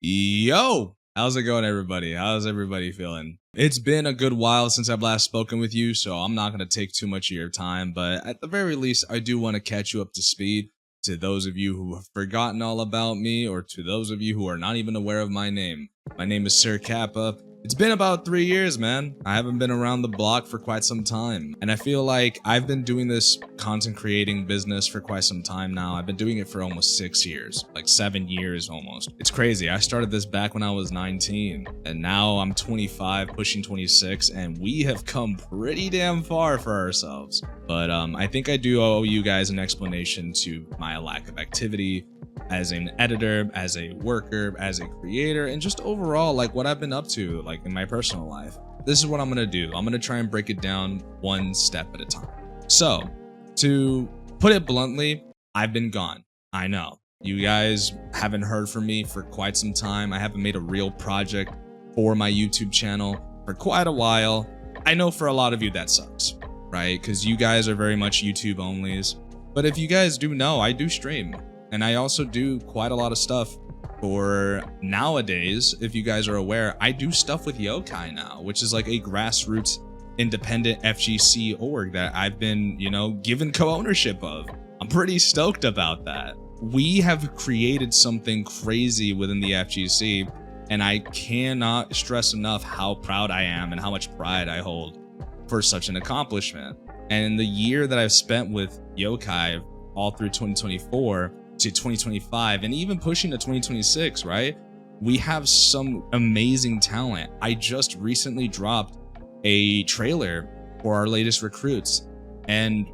Yo, how's it going, everybody? How's everybody feeling? It's been a good while since I've last spoken with you, so I'm not going to take too much of your time, but at the very least, I do want to catch you up to speed. To those of you who have forgotten all about me, or to those of you who are not even aware of my name is Sir Kappa. It's been about 3 years, man. I haven't been around the block for quite some time, and I feel like I've been doing this content creating business for quite some time now. I've been doing it for almost 6 years, like 7 years almost. It's crazy. I started this back when I was 19, and now I'm 25, pushing 26, and we have come pretty damn far for ourselves. But I think I do owe you guys an explanation to my lack of activity as an editor, as a worker, as a creator, and just overall, like what I've been up to, like in my personal life. This is what I'm gonna do. I'm gonna try and break it down one step at a time. So, to put it bluntly, I've been gone. I know. You guys haven't heard from me for quite some time. I haven't made a real project for my YouTube channel for quite a while. I know for a lot of you that sucks, right? Because you guys are very much YouTube onlys. But if you guys do know, I do stream. And I also do quite a lot of stuff for nowadays. If you guys are aware, I do stuff with Yokai now, which is like a grassroots independent FGC org that I've been, given co-ownership of. I'm pretty stoked about that. We have created something crazy within the FGC, and I cannot stress enough how proud I am and how much pride I hold for such an accomplishment. And the year that I've spent with Yokai all through 2024 to 2025 and even pushing to 2026, right? We have some amazing talent. I just recently dropped a trailer for our latest recruits, and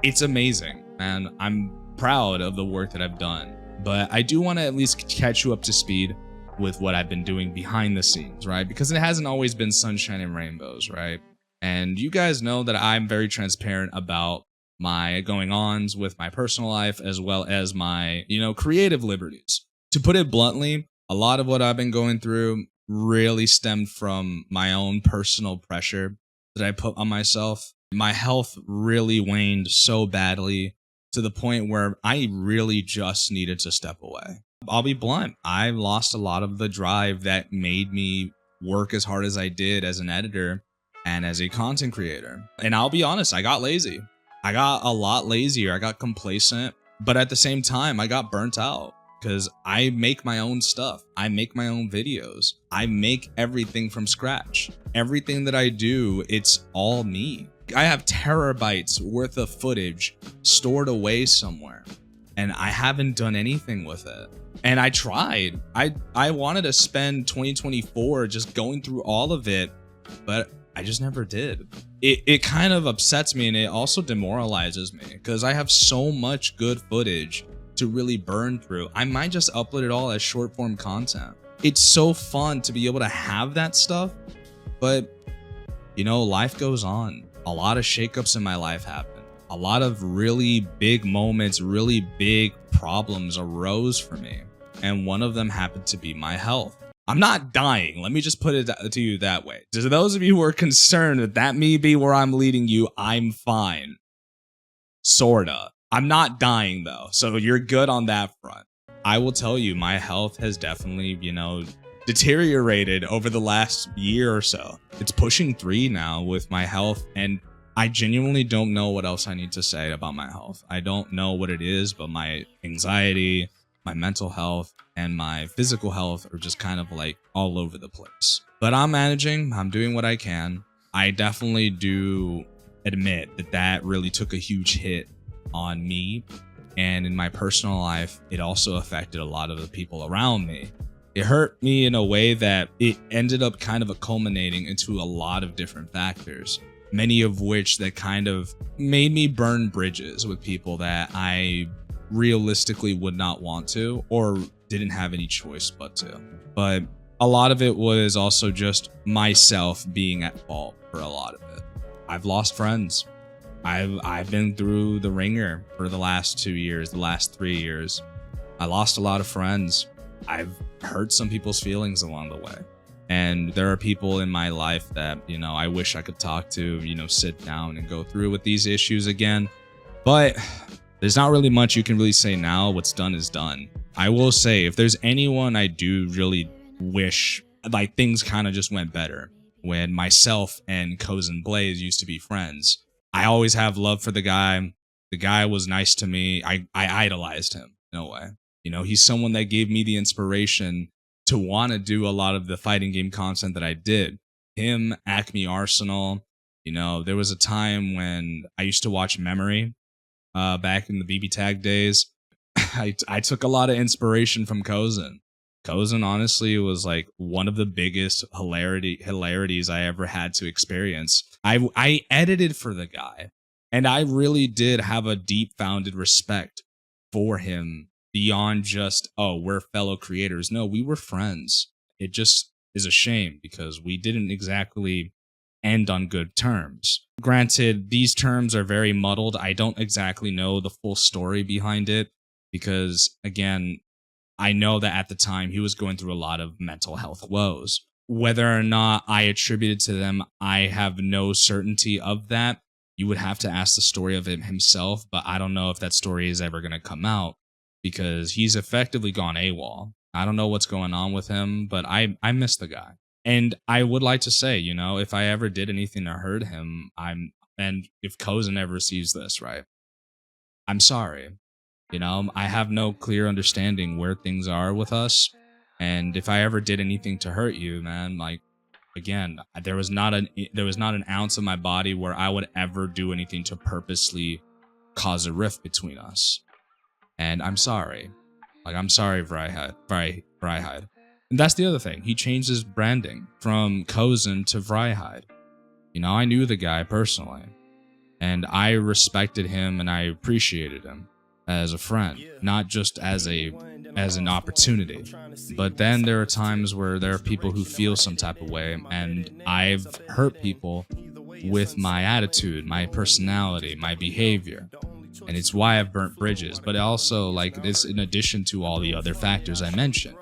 it's amazing, and I'm proud of the work that I've done. But I do want to at least catch you up to speed with what I've been doing behind the scenes, right? Because it hasn't always been sunshine and rainbows, right? And you guys know that I'm very transparent about my going-ons with my personal life as well as my, creative liberties. To put it bluntly, a lot of what I've been going through really stemmed from my own personal pressure that I put on myself. My health really waned so badly to the point where I really just needed to step away. I'll be blunt. I lost a lot of the drive that made me work as hard as I did as an editor and as a content creator. And I'll be honest, I got lazy. I got a lot lazier. I got complacent, but at the same time, I got burnt out because I make my own stuff. I make my own videos. I make everything from scratch. Everything that I do, it's all me. I have terabytes worth of footage stored away somewhere, and I haven't done anything with it. And I tried. I wanted to spend 2024 just going through all of it, but I just never did. It kind of upsets me, and it also demoralizes me because I have so much good footage to really burn through. I might just upload it all as short form content. It's so fun to be able to have that stuff, but life goes on. A lot of shakeups in my life happen. A lot of really big moments, really big problems arose for me, and one of them happened to be my health. I'm not dying. Let me just put it to you that way. To those of you who are concerned that may be where I'm leading you, I'm fine. Sorta. I'm not dying though, so you're good on that front. I will tell you, my health has definitely, deteriorated over the last year or so. It's pushing 3 now with my health, and I genuinely don't know what else I need to say about my health. I don't know what it is, but my anxiety, my mental health, and my physical health are just kind of like all over the place. But I'm managing, I'm doing what I can. I definitely do admit that really took a huge hit on me, and in my personal life, it also affected a lot of the people around me. It hurt me in a way that it ended up kind of culminating into a lot of different factors, many of which that kind of made me burn bridges with people that I realistically would not want to, or didn't have any choice but to. But a lot of it was also just myself being at fault for a lot of it. I've lost friends. I've been through the ringer for the last 2 years, the last 3 years. I lost a lot of friends. I've hurt some people's feelings along the way. And there are people in my life that, I wish I could talk to, sit down and go through with these issues again. But there's not really much you can really say now. What's done is done. I will say, if there's anyone I do really wish like things kind of just went better when myself and cousin Blaze used to be friends. I always have love for the guy. The guy was nice to me. I idolized him in a way. You know, he's someone that gave me the inspiration to want to do a lot of the fighting game content that I did. Him, Acme Arsenal. You know, there was a time when I used to watch Memory back in the BB Tag days. I took a lot of inspiration from Kozen. Kozen honestly was like one of the biggest hilarities I ever had to experience. I edited for the guy, and I really did have a deep founded respect for him beyond just, oh, we're fellow creators. No, we were friends. It just is a shame because we didn't exactly end on good terms. Granted, these terms are very muddled. I don't exactly know the full story behind it because, again, I know that at the time he was going through a lot of mental health woes. Whether or not I attributed to them, I have no certainty of that. You would have to ask the story of him himself, but I don't know if that story is ever going to come out because he's effectively gone AWOL. I don't know what's going on with him, but I miss the guy. And I would like to say, you know, if I ever did anything to hurt him, and if Kozen ever sees this, right, I'm sorry. You know, I have no clear understanding where things are with us. And if I ever did anything to hurt you, man, like, again, there was not an ounce of my body where I would ever do anything to purposely cause a rift between us. And I'm sorry. Like, I'm sorry, Vryhide. And that's the other thing. He changed his branding from Kozen to Vryhide. You know, I knew the guy personally. And I respected him and I appreciated him as a friend, not just as an opportunity. But then there are times where there are people who feel some type of way, and I've hurt people with my attitude, my personality, my behavior. And it's why I've burnt bridges. But also, like, this in addition to all the other factors I mentioned.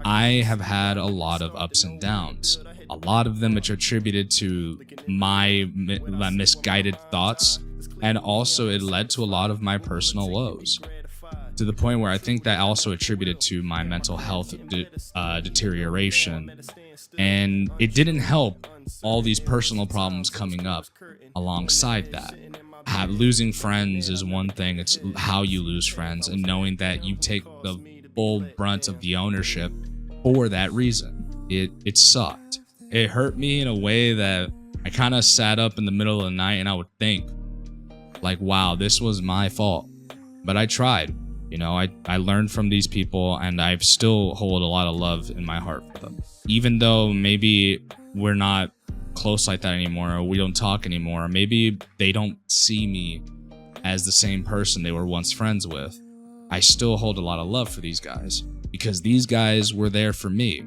I have had a lot of ups and downs. A lot of them which are attributed to my misguided thoughts, and also it led to a lot of my personal woes. To the point where I think that also attributed to my mental health deterioration. And it didn't help all these personal problems coming up alongside that. Losing friends is one thing, it's how you lose friends, and knowing that you take the full brunt of the ownership for that reason. It sucked. It hurt me in a way that I kind of sat up in the middle of the night and I would think, like, wow, this was my fault. But I tried. You know, I learned from these people, and I still hold a lot of love in my heart for them. Even though maybe we're not close like that anymore, or we don't talk anymore, or maybe they don't see me as the same person they were once friends with, I still hold a lot of love for these guys, because these guys were there for me.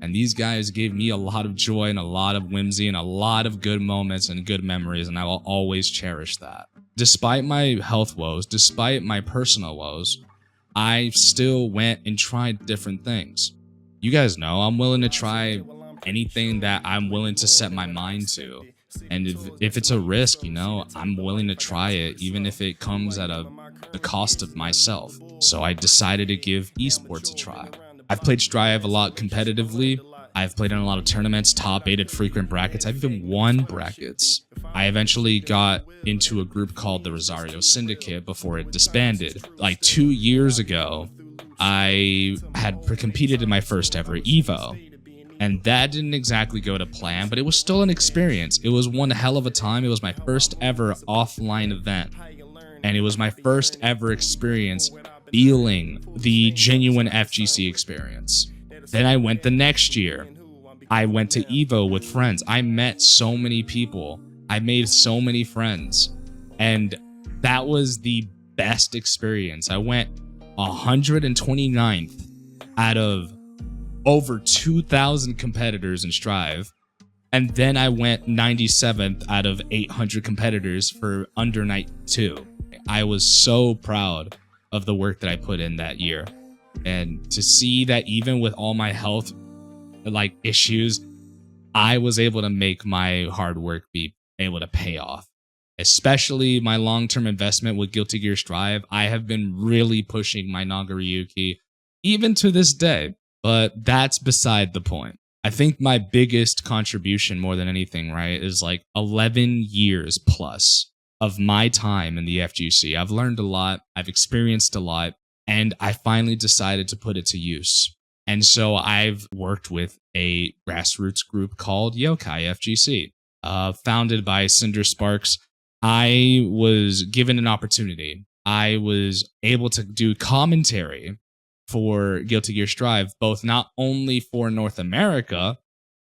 And these guys gave me a lot of joy and a lot of whimsy and a lot of good moments and good memories, and I will always cherish that. Despite my health woes, despite my personal woes, I still went and tried different things. You guys know I'm willing to try anything that I'm willing to set my mind to. And if it's a risk, you know, I'm willing to try it, even if it comes at the cost of myself. So I decided to give esports a try. I've played Strive a lot competitively. I've played in a lot of tournaments, top 8 at frequent brackets. I've even won brackets. I eventually got into a group called the Rosario Syndicate before it disbanded. Like 2 years ago, I had competed in my first ever EVO. And that didn't exactly go to plan, but it was still an experience. It was one hell of a time. It was my first ever offline event. And it was my first ever experience feeling the genuine FGC experience. Then I went the next year. I went to EVO with friends. I met so many people. I made so many friends. And that was the best experience. I went 129th out of over 2,000 competitors in Strive. And then I went 97th out of 800 competitors for under night 2. I was so proud of the work that I put in that year. And to see that even with all my health like issues, I was able to make my hard work be able to pay off. Especially my long-term investment with Guilty Gear Strive. I have been really pushing my Nagaryuki even to this day. But that's beside the point. I think my biggest contribution more than anything, right, is like 11 years plus of my time in the FGC. I've learned a lot, I've experienced a lot, and I finally decided to put it to use. And so I've worked with a grassroots group called Yokai FGC, founded by Cinder Sparks. I was given an opportunity. I was able to do commentary for Guilty Gear Strive, both not only for North America,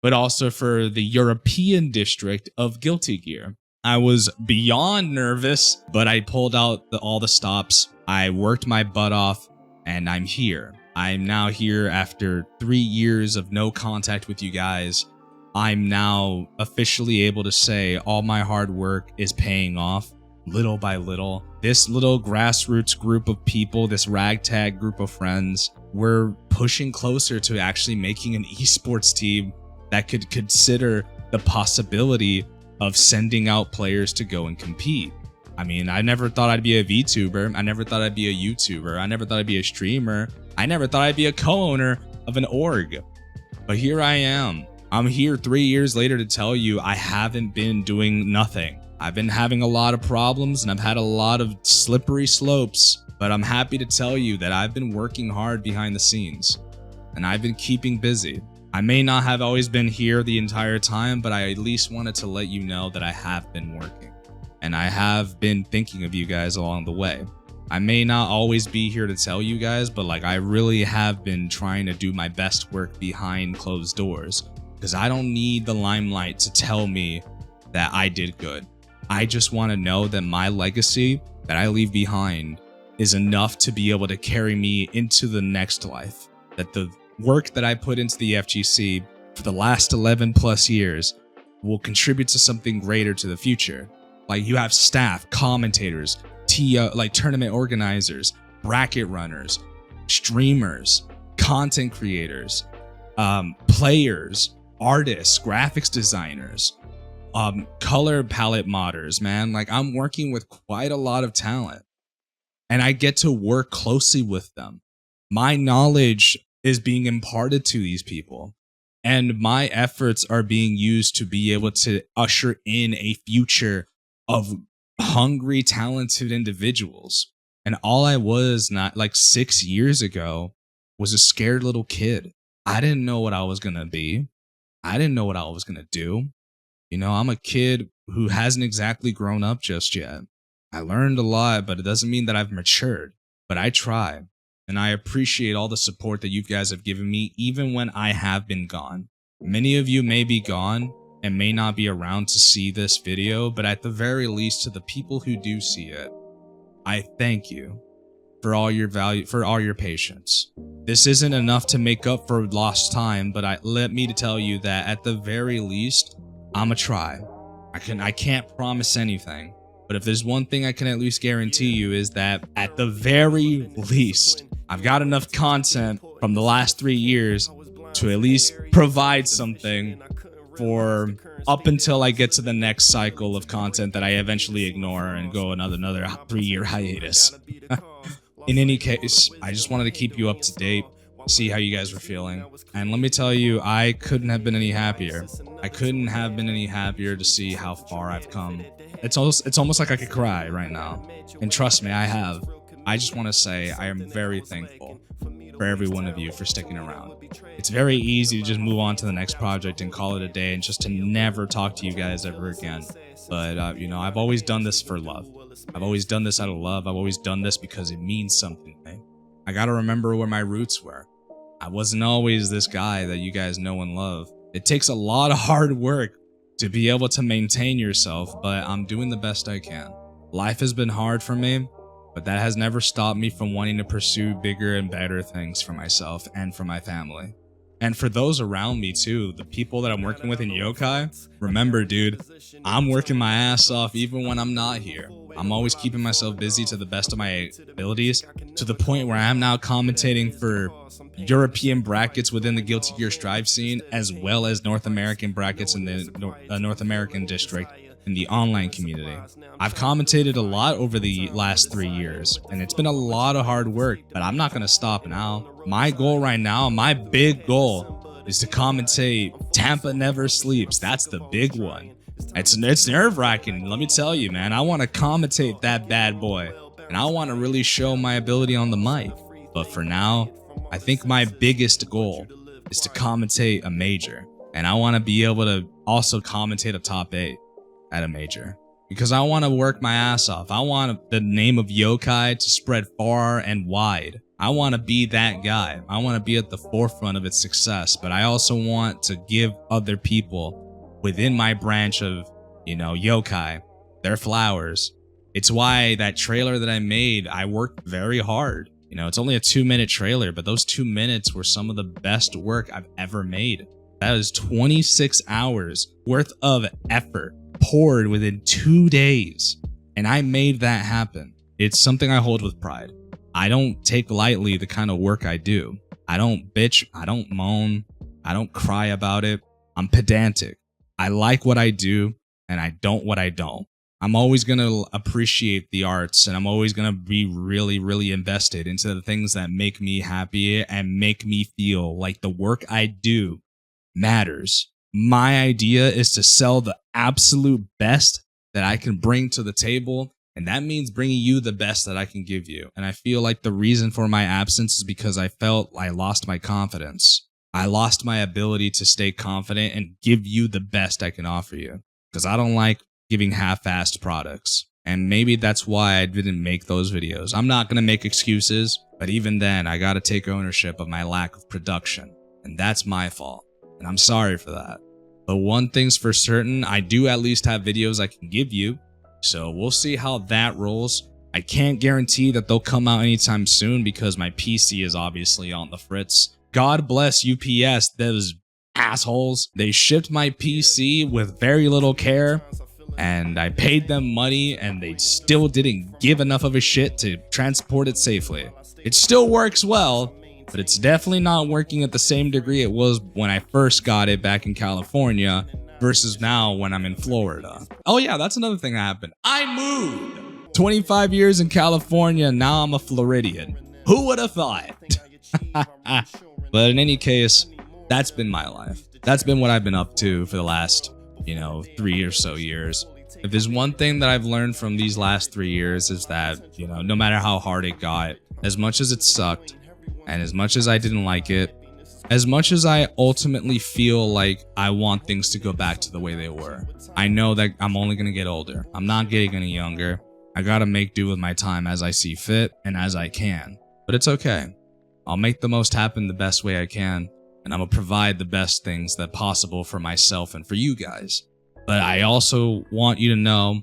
but also for the European district of Guilty Gear. I was beyond nervous, but I pulled out all the stops. I worked my butt off, and I'm here. I'm now here after 3 years of no contact with you guys. I'm now officially able to say all my hard work is paying off little by little. This little grassroots group of people, this ragtag group of friends, we're pushing closer to actually making an esports team that could consider the possibility of sending out players to go and compete. I mean, I never thought I'd be a VTuber. I never thought I'd be a YouTuber. I never thought I'd be a streamer. I never thought I'd be a co-owner of an org. But here I am. I'm here 3 years later to tell you I haven't been doing nothing. I've been having a lot of problems and I've had a lot of slippery slopes, but I'm happy to tell you that I've been working hard behind the scenes and I've been keeping busy. I may not have always been here the entire time, but I at least wanted to let you know that I have been working and I have been thinking of you guys along the way. I may not always be here to tell you guys, but like I really have been trying to do my best work behind closed doors because I don't need the limelight to tell me that I did good. I just want to know that my legacy that I leave behind is enough to be able to carry me into the next life. That the work that I put into the FGC for the last 11 plus years will contribute to something greater to the future. Like you have staff, commentators, like tournament organizers, bracket runners, streamers, content creators, players, artists, graphics designers, color palette modders, man. Like I'm working with quite a lot of talent and I get to work closely with them. My knowledge is being imparted to these people and my efforts are being used to be able to usher in a future of hungry, talented individuals. And all I was not like 6 years ago was a scared little kid. I didn't know what I was going to be. I didn't know what I was going to do. You know, I'm a kid who hasn't exactly grown up just yet. I learned a lot, but it doesn't mean that I've matured. But I try, and I appreciate all the support that you guys have given me, even when I have been gone. Many of you may be gone and may not be around to see this video, but at the very least, to the people who do see it, I thank you for all your value, for all your patience. This isn't enough to make up for lost time, but let me to tell you that at the very least, I'ma try. I can't promise anything, but if there's one thing I can at least guarantee you is that at the very least, I've got enough content from the last 3 years to at least provide something for up until I get to the next cycle of content that I eventually ignore and go another 3-year hiatus. In any case, I just wanted to keep you up to date, see how you guys were feeling. And let me tell you, I couldn't have been any happier. I couldn't have been any happier to see how far I've come. It's almost like I could cry right now. And trust me, I have. I just want to say I am very thankful for every one of you for sticking around. It's very easy to just move on to the next project and call it a day and just to never talk to you guys ever again. But, you know, I've always done this for love. I've always done this out of love. I've always done this because it means something to me. I gotta remember where my roots were. I wasn't always this guy that you guys know and love. It takes a lot of hard work to be able to maintain yourself, but I'm doing the best I can. Life has been hard for me, but that has never stopped me from wanting to pursue bigger and better things for myself and for my family. And for those around me too, the people that I'm working with in Yokai, remember dude, I'm working my ass off even when I'm not here. I'm always keeping myself busy to the best of my abilities, to the point where I'm now commentating for European brackets within the Guilty Gear Strive scene, as well as North American brackets in the North American district. in the online community. I've commentated a lot over the last 3 years, and it's been a lot of hard work, but I'm not going to stop now. My goal right now, my big goal, is to commentate Tampa Never Sleeps. That's the big one. It's nerve-wracking, let me tell you, man. I want to commentate that bad boy, and I want to really show my ability on the mic. But for now, I think my biggest goal is to commentate a major, and I want to be able to also commentate a top 8 at a major, because I want to work my ass off. I want the name of Yokai to spread far and wide. I want to be that guy. I want to be at the forefront of its success, but I also want to give other people within my branch of, Yokai, their flowers. It's why that trailer that I made, I worked very hard. It's only a 2-minute trailer, but those 2 minutes were some of the best work I've ever made. That is 26 hours worth of effort poured within 2 days. And I made that happen. It's something I hold with pride. I don't take lightly the kind of work I do. I don't bitch. I don't moan. I don't cry about it. I'm pedantic. I like what I do, and I don't what I don't. I'm always going to appreciate the arts, and I'm always going to be really, really invested into the things that make me happy and make me feel like the work I do matters. My idea is to sell the absolute best that I can bring to the table, and that means bringing you the best that I can give you. And I feel like the reason for my absence is because I felt I lost my confidence. I lost my ability to stay confident and give you the best I can offer you, because I don't like giving half-assed products. And maybe that's why I didn't make those videos. I'm not going to make excuses, but even then, I got to take ownership of my lack of production. And that's my fault. And I'm sorry for that. But one thing's for certain, I do at least have videos I can give you. So we'll see how that rolls. I can't guarantee that they'll come out anytime soon because my PC is obviously on the fritz. God bless UPS, those assholes. They shipped my PC with very little care, and I paid them money, and they still didn't give enough of a shit to transport it safely. It still works well, but it's definitely not working at the same degree it was when I first got it back in California versus now when I'm in Florida. Oh yeah, that's another thing that happened. I moved! 25 years in California, now I'm a Floridian. Who would have thought? But in any case, that's been my life. That's been what I've been up to for the last 3 or so years. If there's one thing that I've learned from these last 3 years is that, no matter how hard it got, as much as it sucked, and as much as I didn't like it, as much as I ultimately feel like I want things to go back to the way they were, I know that I'm only going to get older. I'm not getting any younger. I got to make do with my time as I see fit and as I can. But it's okay. I'll make the most happen the best way I can, and I'm going to provide the best things that possible for myself and for you guys. But I also want you to know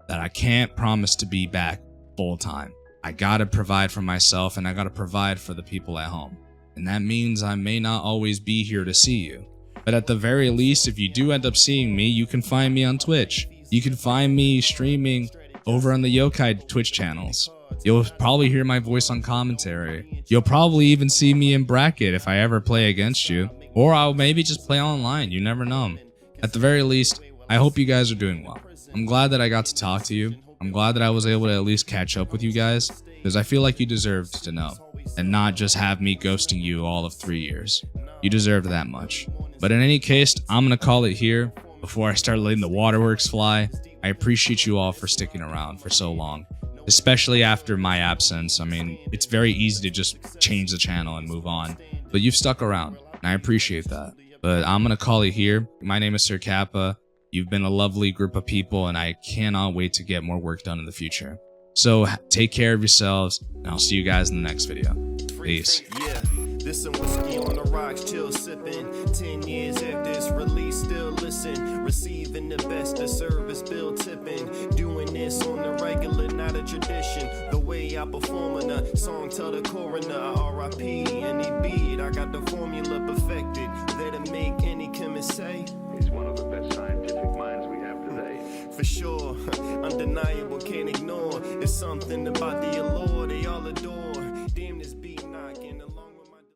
that I can't promise to be back full time. I got to provide for myself, and I got to provide for the people at home. And that means I may not always be here to see you. But at the very least, if you do end up seeing me, you can find me on Twitch. You can find me streaming over on the Yokai Twitch channels. You'll probably hear my voice on commentary. You'll probably even see me in bracket if I ever play against you. Or I'll maybe just play online, you never know. At the very least, I hope you guys are doing well. I'm glad that I got to talk to you. I'm glad that I was able to at least catch up with you guys, because I feel like you deserved to know, and not just have me ghosting you all of 3 years. You deserved that much. But in any case, I'm going to call it here before I start letting the waterworks fly. I appreciate you all for sticking around for so long, especially after my absence. I mean, it's very easy to just change the channel and move on, but you've stuck around, and I appreciate that. But I'm going to call it here. My name is Sir Kappa. You've been a lovely group of people, and I cannot wait to get more work done in the future. So take care of yourselves, and I'll see you guys in the next video. Peace. Yeah, this some whiskey on the rocks, chill sipping. 10 years after its release, still listen. Receiving the best of service, bill tipping. Doing this on the regular, not a tradition. The way I perform in a song, tell the coroner, R.I.P. any beat. I got the formula perfected. That'll make any chemist say. He's one of the best scientific minds we have today. For sure, undeniable, can't ignore. It's something about